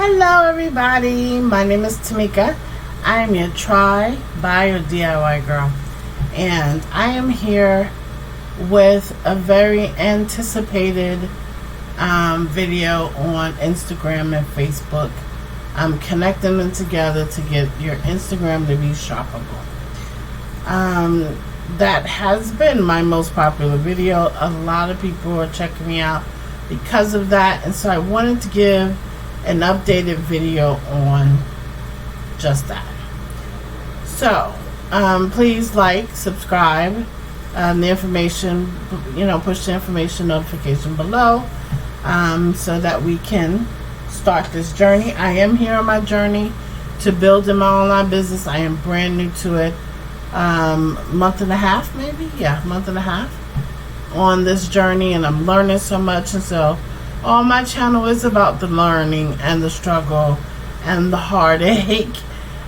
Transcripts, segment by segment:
Hello everybody, my name is Tamika. I am your try, buy, or DIY girl, and I am here with a very anticipated video on Instagram and Facebook. I'm connecting them together to get your Instagram to be shoppable. That has been my most popular video. A lot of people are checking me out because of that, and so I wanted to give an updated video on just that. So please like, subscribe, the information, push the information notification below, so that we can start this journey. I am here on my journey to building my online business. I am brand new to it. Month and a half on this journey, and I'm learning so much. And so all my channel is about the learning and the struggle and the heartache.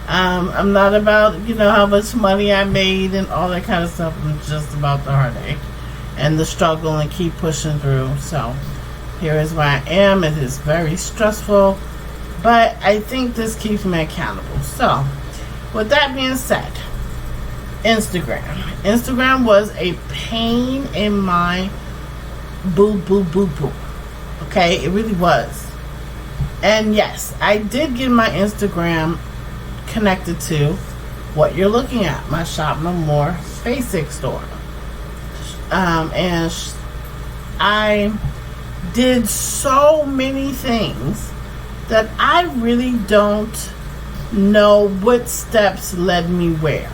I'm not about how much money I made and all that kind of stuff. I'm just about the heartache and the struggle and keep pushing through. So here is where I am. It is very stressful, but I think this keeps me accountable. So with that being said, Instagram was a pain in my boo. Okay, it really was. And yes, I did get my Instagram connected to what you're looking at, my Shop No More basic store. And I did so many things that I really don't know what steps led me where.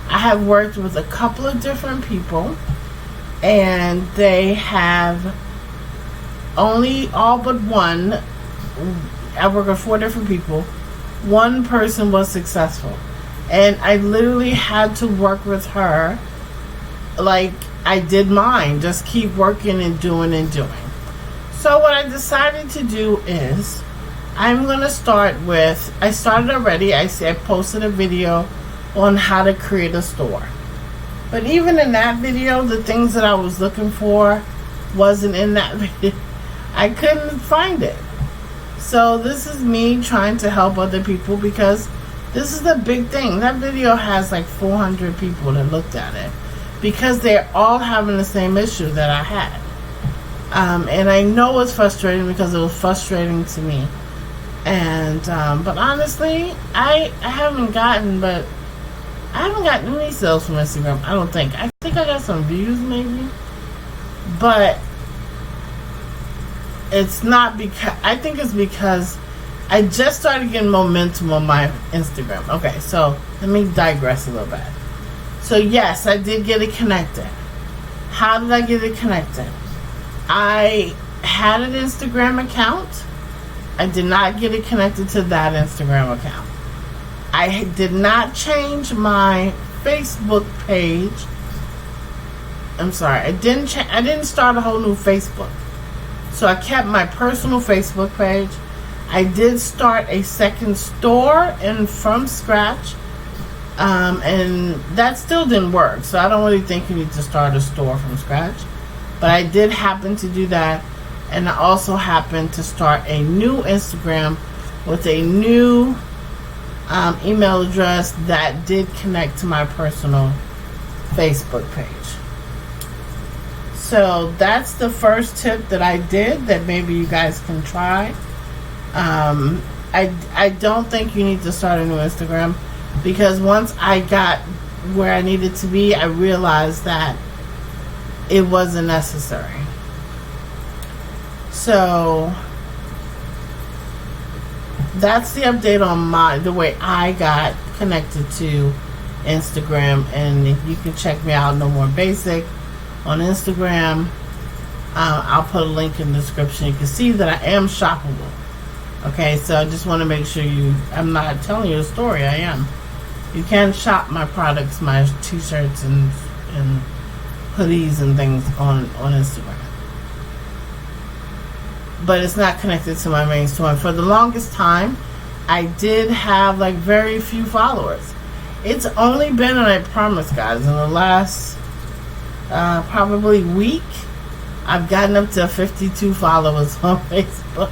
I have worked with a couple of different people, and they have only all but one. I work with 4 different people. One person was successful, and I literally had to work with her like I did mine. Just keep working and doing. So what I decided to do is I'm going to start with, I started already. I posted a video on how to create a store. But even in that video, the things that I was looking for wasn't in that video. I couldn't find it. So this is me trying to help other people, because this is the big thing. That video has like 400 people that looked at it, because they're all having the same issue that I had. And I know it's frustrating, because it was frustrating to me. And but honestly, I haven't gotten any sales from Instagram. I don't think. I think I got some views maybe, but it's not because, I think it's because I just started getting momentum on my Instagram. Okay, so let me digress a little bit. So yes, I did get it connected. How did I get it connected? I had an Instagram account. I did not get it connected to that Instagram account. I did not change my Facebook page. I'm sorry, I didn't start a whole new Facebook. So I kept my personal Facebook page. I did start a second store from scratch. And that still didn't work. So I don't really think you need to start a store from scratch. But I did happen to do that. And I also happened to start a new Instagram with a new email address that did connect to my personal Facebook page. So that's the first tip that I did that maybe you guys can try. I don't think you need to start a new Instagram, because once I got where I needed to be, I realized that it wasn't necessary. So that's the update on the way I got connected to Instagram. And you can check me out, No More Basic, on Instagram. I'll put a link in the description. You can see that I am shoppable. Okay, so I just want to make sure I'm not telling you a story. I am. You can shop my products, my t-shirts and hoodies and things on Instagram. But it's not connected to my main store. And for the longest time, I did have like very few followers. It's only been, and I promise guys, in the last probably week, I've gotten up to 52 followers on Facebook.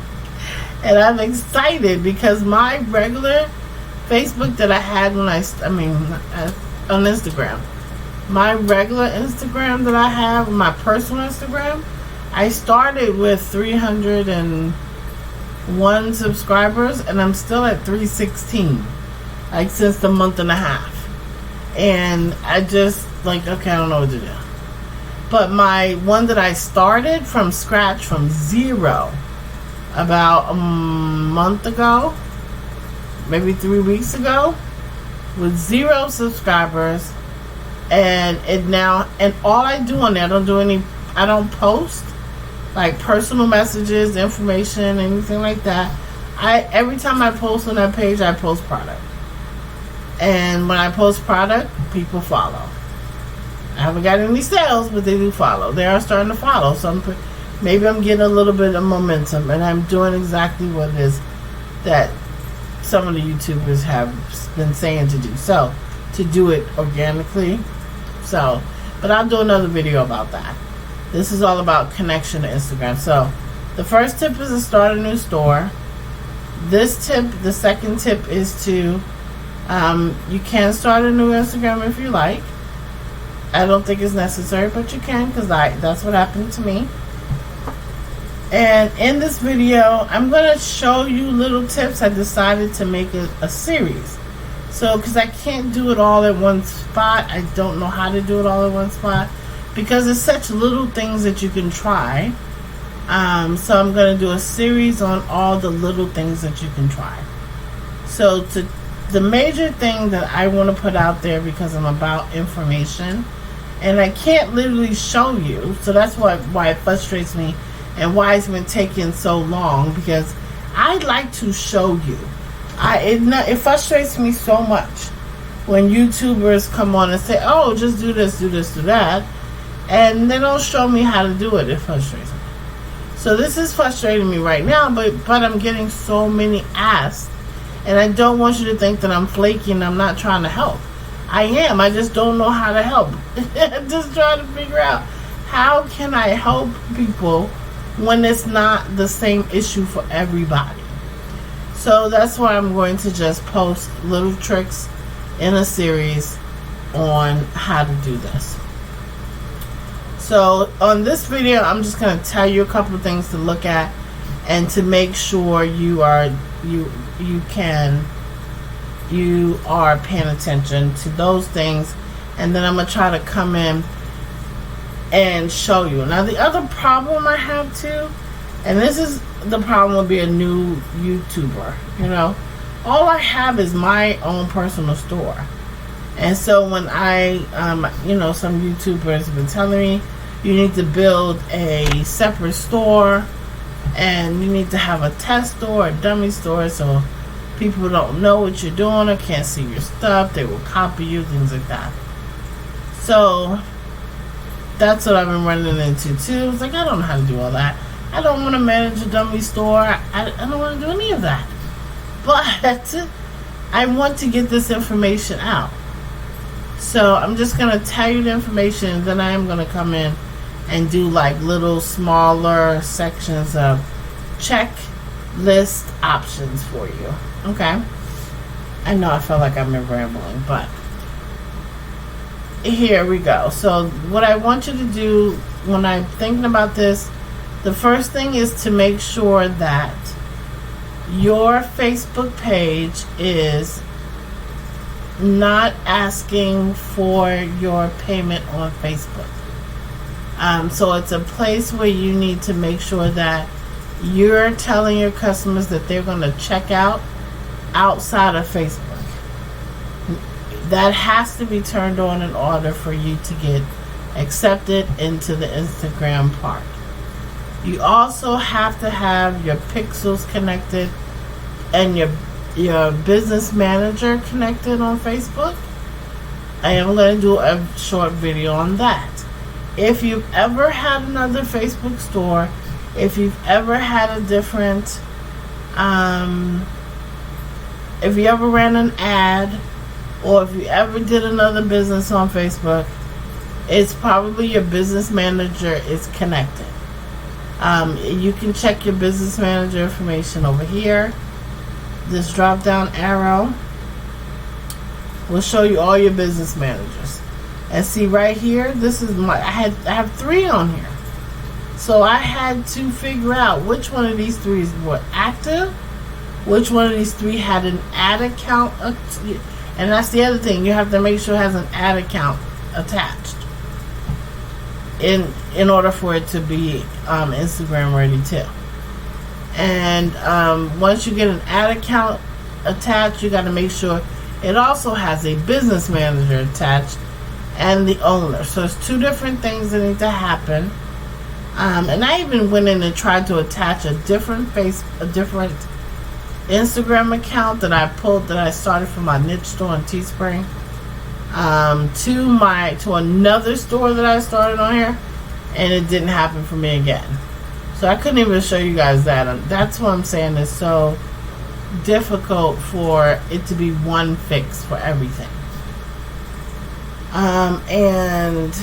And I'm excited because my regular Facebook that I had when on Instagram, my regular Instagram that I have, my personal Instagram, I started with 301 subscribers, and I'm still at 316, like since the month and a half. And I just okay, I don't know what to do. But my one that I started from scratch, from zero, about a month ago, maybe 3 weeks ago, with 0 subscribers, and all I do on there, I don't post like personal messages, information, anything like that. Every time I post on that page, I post product. And when I post product, people follow. I haven't got any sales, but they do follow. They are starting to follow. So maybe I'm getting a little bit of momentum, and I'm doing exactly what it is that some of the YouTubers have been saying to do. So, to do it organically. So, but I'll do another video about that. This is all about connection to Instagram. So, the first tip is to start a new store. The second tip is to, you can start a new Instagram if you like. I don't think it's necessary, but you can, because that's what happened to me. And in this video, I'm going to show you little tips. I decided to make a series. So, because I can't do it all at one spot. I don't know how to do it all at one spot, because it's such little things that you can try. So I'm going to do a series on all the little things that you can try. So the major thing that I want to put out there, because I'm about information, and I can't literally show you, so that's why it frustrates me and why it's been taking so long, because I'd like to show you. It frustrates me so much when YouTubers come on and say, oh, just do this, do this, do that, and they don't show me how to do it. It frustrates me. So this is frustrating me right now, but I'm getting so many asks, and I don't want you to think that I'm flaky and I'm not trying to help. I am. I just don't know how to help. I'm just trying to figure out, how can I help people when it's not the same issue for everybody? So that's why I'm going to just post little tricks in a series on how to do this. So on this video, I'm just going to tell you a couple of things to look at and to make sure you are paying attention to those things, and then I'm going to try to come in and show you. Now, the other problem I have too, and this is the problem with being a new YouTuber, all I have is my own personal store. And so when some YouTubers have been telling me, you need to build a separate store, and you need to have a test store, a dummy store, so people don't know what you're doing or can't see your stuff. They will copy you, things like that. So that's what I've been running into too. It's like, I don't know how to do all that. I don't want to manage a dummy store. I don't want to do any of that. But I want to get this information out. So I'm just going to tell you the information, and then I am going to come in and do like little smaller sections of checklist options for you. Okay? I know I felt like I've been rambling, but here we go. So what I want you to do when I'm thinking about this, the first thing is to make sure that your Facebook page is not asking for your payment on Facebook. So it's a place where you need to make sure that you're telling your customers that they're going to check out outside of Facebook. That has to be turned on in order for you to get accepted into the Instagram part. You also have to have your pixels connected and your business manager connected on Facebook. I am going to do a short video on that. If you've ever had another Facebook store, if you've ever had a different, if you ever ran an ad, or if you ever did another business on Facebook, it's probably your business manager is connected. You can check your business manager information over here. This drop down arrow will show you all your business managers. And see right here, this is my, I have 3 on here. So I had to figure out which one of these 3 were active, which one of these 3 had an ad account, and that's the other thing, you have to make sure it has an ad account attached in order for it to be Instagram ready too. And once you get an ad account attached, you got to make sure it also has a business manager attached and the owner. So it's 2 different things that need to happen. And I even went in and tried to attach a different Instagram account that I started from my niche store in Teespring to another store that I started on here, and it didn't happen for me again. So I couldn't even show you guys that. That's what I'm saying, is so difficult for it to be one fix for everything. And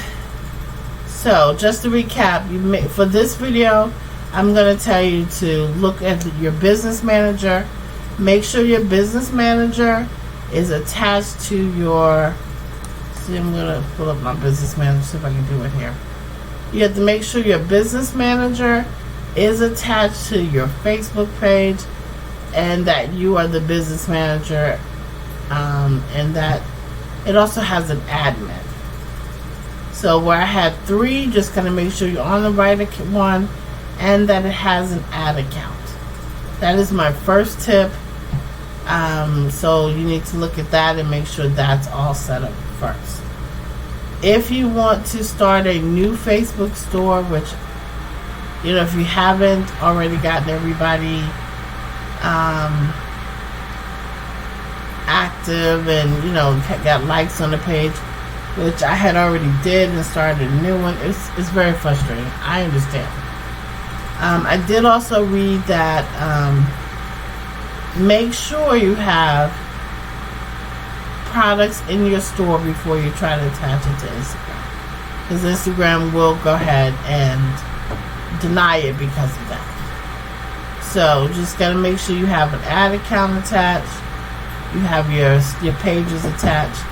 so just to recap, for this video, I'm going to tell you to look at your business manager. Make sure your business manager is attached to your... See, I'm going to pull up my business manager, see if I can do it here. You have to make sure your business manager is attached to your Facebook page, and that you are the business manager, and that it also has an admin. So where I had 3, just going to make sure you're on the right one, and that it has an ad account. That is my first tip. So you need to look at that and make sure that's all set up first. If you want to start a new Facebook store, which, if you haven't already gotten everybody active and, got likes on the page, which I had already did and started a new one, it's very frustrating. I understand. I did also read that make sure you have products in your store before you try to attach it to Instagram, because Instagram will go ahead and deny it because of that. So just gotta make sure you have an ad account attached, you have your pages attached.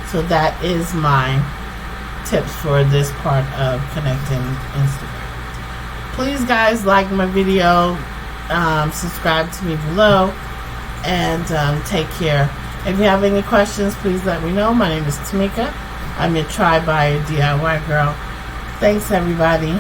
So that is my tips for this part of connecting Instagram. Please, guys, like my video, subscribe to me below, and take care. If you have any questions, please let me know. My name is Tamika. I'm your Try Buy DIY girl. Thanks, everybody.